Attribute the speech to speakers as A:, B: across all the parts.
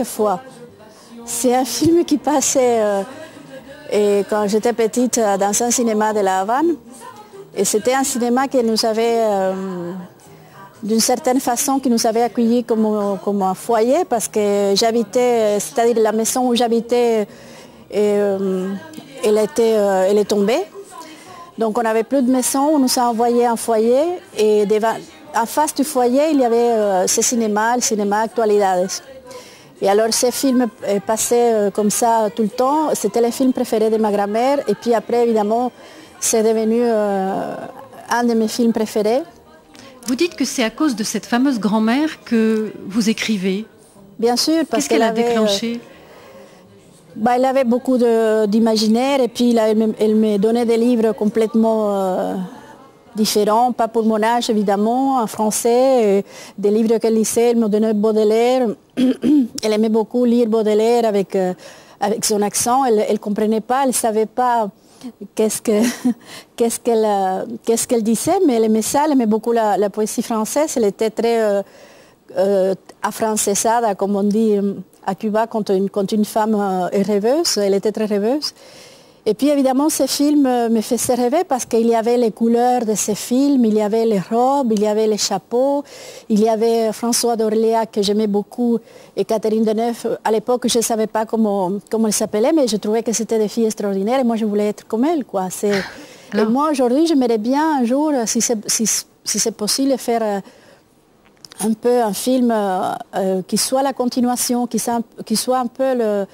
A: chaque fois. C'est un film qui passait et quand j'étais petite dans un cinéma de la Havane. Et c'était un cinéma qui nous avait, d'une certaine façon, qui nous avait accueillis comme un foyer parce que j'habitais, c'est-à-dire la maison où j'habitais, elle est tombée. Donc on n'avait plus de maison, on nous a envoyé un foyer et en face du foyer, il y avait ce cinéma, le cinéma Actualidades. Et alors ces films passaient comme ça tout le temps. C'était les films préférés de ma grand-mère. Et puis après, évidemment, c'est devenu un de mes films préférés.
B: Vous dites que c'est à cause de cette fameuse grand-mère que vous écrivez.
A: Bien sûr, parce
B: qu'elle a déclenché.
A: Elle avait beaucoup d'imaginaire et puis elle me donnait des livres complètement différents, pas pour mon âge évidemment, en français, des livres qu'elle lisait, elle me donnait Baudelaire. Elle aimait beaucoup lire Baudelaire avec son accent, elle ne comprenait pas, elle ne savait pas qu'est-ce qu'elle disait, mais elle aimait ça, elle aimait beaucoup la poésie française, elle était très afrancesada, comme on dit à Cuba, quand une femme est rêveuse, elle était très rêveuse. Et puis évidemment, ces films me faisaient rêver parce qu'il y avait les couleurs de ces films, il y avait les robes, il y avait les chapeaux, il y avait François d'Orléans que j'aimais beaucoup et Catherine Deneuve. À l'époque, je ne savais pas comment elles s'appelaient, mais je trouvais que c'était des filles extraordinaires et moi je voulais être comme elles, quoi. Et moi aujourd'hui, j'aimerais bien un jour, si c'est possible, faire un peu un film qui soit la continuation, qui soit un peu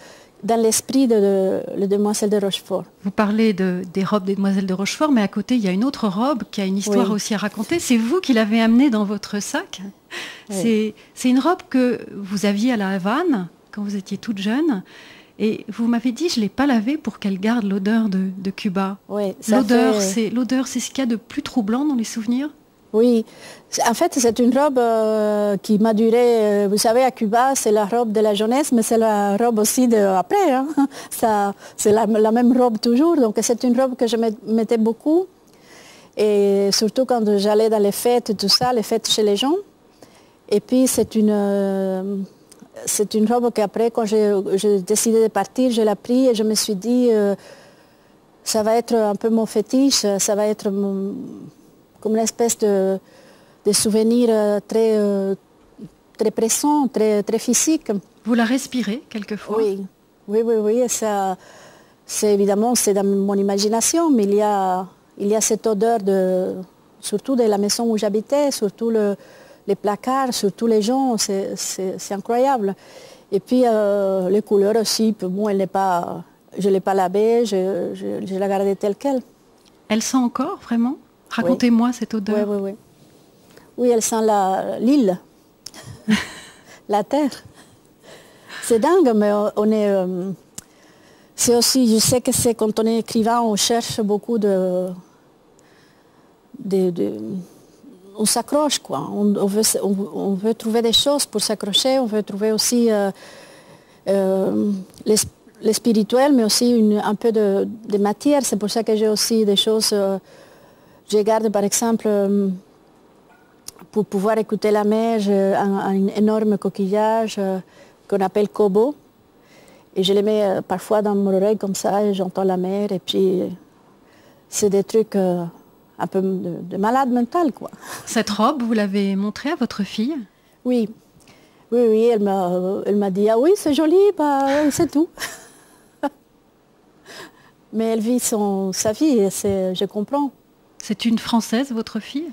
A: dans l'esprit de les Demoiselles de Rochefort.
B: Vous parlez des robes des Demoiselles de Rochefort, mais à côté, il y a une autre robe qui a une histoire aussi à raconter. C'est vous qui l'avez amenée dans votre sac. Oui. C'est une robe que vous aviez à la Havane, quand vous étiez toute jeune. Et vous m'avez dit, je ne l'ai pas lavée pour qu'elle garde l'odeur de Cuba.
A: Oui,
B: l'odeur, c'est ce qu'il y a de plus troublant dans les souvenirs?
A: Oui, en fait c'est une robe qui m'a duré, vous savez à Cuba c'est la robe de la jeunesse mais c'est la robe aussi après, hein. C'est la même robe toujours, donc c'est une robe que je mettais beaucoup et surtout quand j'allais dans les fêtes et tout ça, les fêtes chez les gens. Et puis c'est une robe qu'après quand j'ai décidé de partir, je l'ai pris et je me suis dit ça va être un peu mon fétiche, ça va être comme une espèce de souvenir très pressant, très physique.
B: Vous la respirez quelquefois?
A: Oui. Et ça, évidemment, c'est dans mon imagination, mais il y a cette odeur, surtout de la maison où j'habitais, surtout les placards, surtout les gens, c'est incroyable. Et puis les couleurs aussi, bon, je ne l'ai pas lavée, je la gardais telle qu'elle.
B: Elle sent encore, vraiment? Racontez-moi cette odeur.
A: Oui, elle sent l'île, la terre. C'est dingue, mais c'est aussi, je sais que c'est quand on est écrivain, on cherche beaucoup on s'accroche, quoi. On veut trouver des choses pour s'accrocher, on veut trouver aussi le spirituel, mais aussi un peu de matière. C'est pour ça que j'ai aussi des choses... Je garde par exemple, pour pouvoir écouter la mer, un énorme coquillage qu'on appelle kobo. Et je les mets parfois dans mon oreille comme ça et j'entends la mer. Et puis c'est des trucs un peu de malade mental, quoi.
B: Cette robe, vous l'avez montrée à votre fille?
A: Oui, elle m'a dit « Ah oui, c'est joli, c'est tout ». Mais elle vit sa vie et je comprends.
B: C'est une Française, votre fille?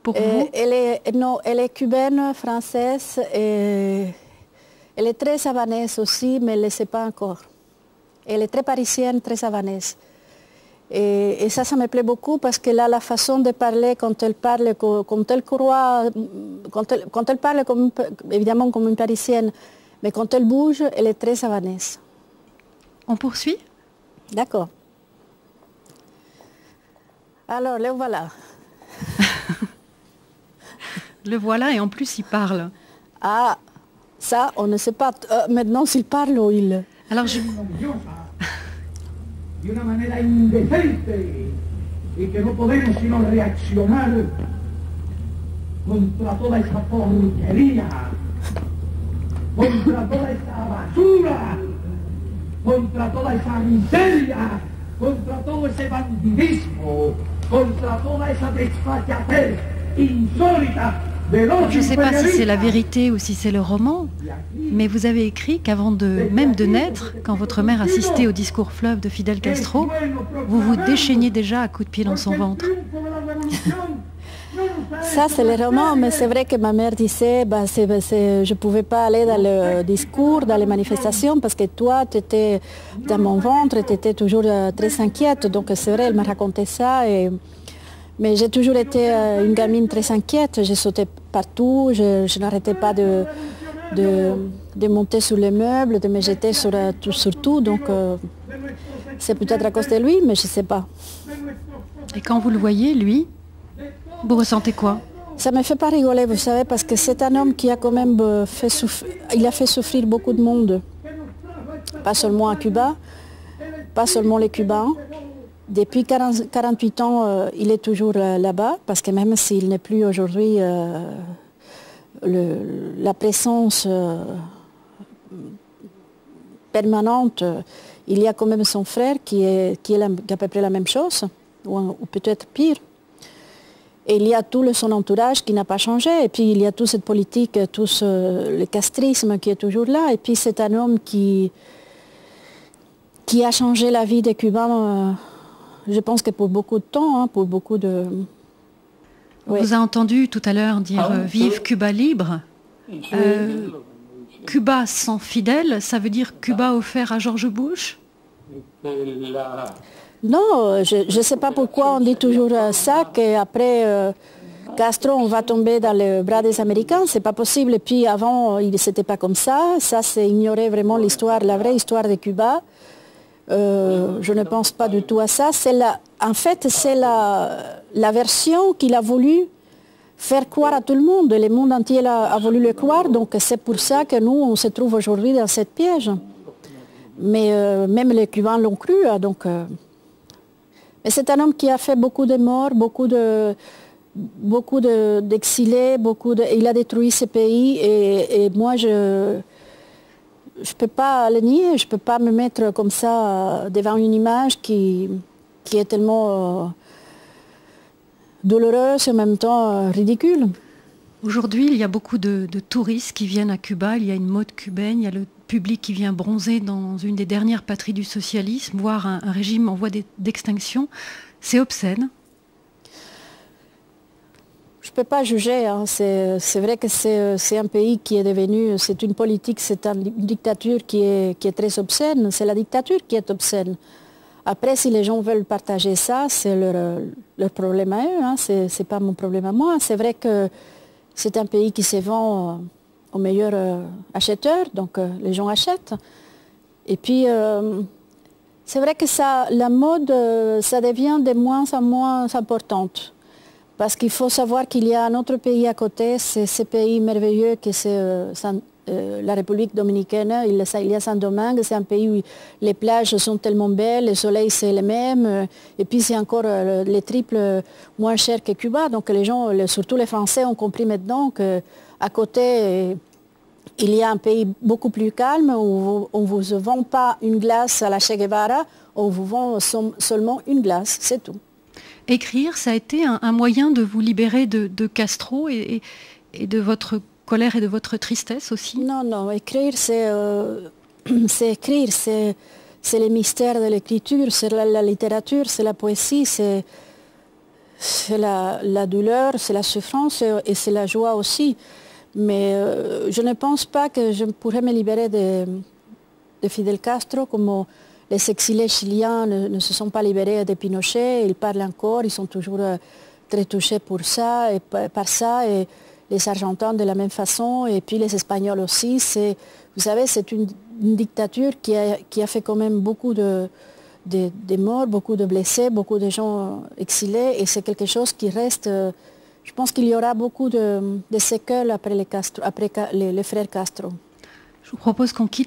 B: Pour vous?
A: Elle est cubaine, française, et elle est très havanaise aussi, mais elle ne le sait pas encore. Elle est très parisienne, très havanaise. Et ça me plaît beaucoup parce qu'elle a la façon de parler quand elle parle, quand elle croit, quand elle parle évidemment comme une parisienne, mais quand elle bouge, elle est très havanaise.
B: On poursuit?
A: D'accord. Alors, le voilà.
C: Le voilà et en plus il parle.
A: Ah, ça, on ne sait pas maintenant s'il parle ou il...
C: Alors je...
D: De una manera indecente y que no podemos sino reaccionar contra toda esa porquería contra toda esa basura, contra toda esa miseria, contra todo ese bandidismo, contra toda esa desfachatez insólita.
B: Je ne sais pas si c'est la vérité ou si c'est le roman, mais vous avez écrit qu'avant même de naître, quand votre mère assistait au discours fleuve de Fidel Castro, vous vous déchaîniez déjà à coups de pied dans son ventre.
A: Ça, c'est le roman, mais c'est vrai que ma mère disait je ne pouvais pas aller dans le discours, dans les manifestations, parce que toi, tu étais dans mon ventre, tu étais toujours très inquiète. Donc c'est vrai, elle m'a raconté ça. Mais j'ai toujours été une gamine très inquiète. J'ai sauté partout, je n'arrêtais pas de monter sur les meubles, de me jeter sur tout. Donc c'est peut-être à cause de lui, mais je ne sais pas.
B: Et quand vous le voyez, lui, vous ressentez quoi?
A: Ça ne me fait pas rigoler, vous savez, parce que c'est un homme qui a quand même fait souffrir beaucoup de monde. Pas seulement à Cuba, pas seulement les Cubains. Depuis 48 ans, il est toujours là-bas, parce que même s'il n'est plus aujourd'hui la présence permanente, il y a quand même son frère qui est à peu près la même chose, ou peut-être pire. Et il y a tout son entourage qui n'a pas changé, et puis il y a toute cette politique, tout le castrisme qui est toujours là, et puis c'est un homme qui a changé la vie des Cubains. Je pense que pour beaucoup de temps, pour beaucoup de...
B: On vous a entendu tout à l'heure dire « Vive Cuba libre ». Cuba sans Fidel, ça veut dire Cuba offert à George Bush?
A: Non, je ne sais pas pourquoi on dit toujours ça, qu'après Castro, on va tomber dans les bras des Américains. C'est pas possible. Et puis avant, c'était pas comme ça. Ça, c'est ignorer vraiment l'histoire, la vraie histoire de Cuba. Je ne pense pas du tout à ça. En fait, c'est la version qu'il a voulu faire croire à tout le monde. Le monde entier a voulu le croire, donc c'est pour ça que nous, on se trouve aujourd'hui dans cette piège. Mais même les Cubains l'ont cru. Donc, mais c'est un homme qui a fait beaucoup de morts, beaucoup d'exilés, il a détruit ce pays et moi, je ne peux pas le nier, je ne peux pas me mettre comme ça devant une image qui est tellement douloureuse et en même temps ridicule.
B: Aujourd'hui, il y a beaucoup de touristes qui viennent à Cuba, il y a une mode cubaine, il y a le public qui vient bronzer dans une des dernières patries du socialisme, voire un régime en voie d'extinction. C'est obscène.
A: Je ne peux pas juger, hein. C'est vrai que c'est un pays qui est devenu, c'est une politique, c'est une dictature qui est très obscène, c'est la dictature qui est obscène. Après, si les gens veulent partager ça, c'est leur problème à eux, hein. C'est pas mon problème à moi. C'est vrai que c'est un pays qui se vend aux meilleurs acheteurs, donc les gens achètent. Et puis, c'est vrai que la mode, ça devient de moins en moins importante. Parce qu'il faut savoir qu'il y a un autre pays à côté, c'est ce pays merveilleux que c'est la République dominicaine. Il y a Saint-Domingue, c'est un pays où les plages sont tellement belles, le soleil c'est le même, et puis c'est encore les triples moins cher que Cuba. Donc les gens, surtout les Français, ont compris maintenant qu'à côté, il y a un pays beaucoup plus calme où on ne vous vend pas une glace à la Che Guevara, on vous vend seulement une glace, c'est tout.
B: Écrire, ça a été un moyen de vous libérer de Castro et de votre colère et de votre tristesse aussi?
A: Non, non, écrire, c'est écrire, c'est les mystères de l'écriture, c'est la littérature, c'est la poésie, c'est la douleur, c'est la souffrance et c'est la joie aussi. Mais je ne pense pas que je pourrais me libérer de Fidel Castro comme les exilés chiliens ne se sont pas libérés de Pinochet, ils parlent encore, ils sont toujours très touchés par ça, et les Argentins de la même façon, et puis les Espagnols aussi. Vous savez, c'est une dictature qui a fait quand même beaucoup de morts, beaucoup de blessés, beaucoup de gens exilés, et c'est quelque chose qui reste. Je pense qu'il y aura beaucoup de séquelles après les frères Castro.
B: Je vous propose qu'on quitte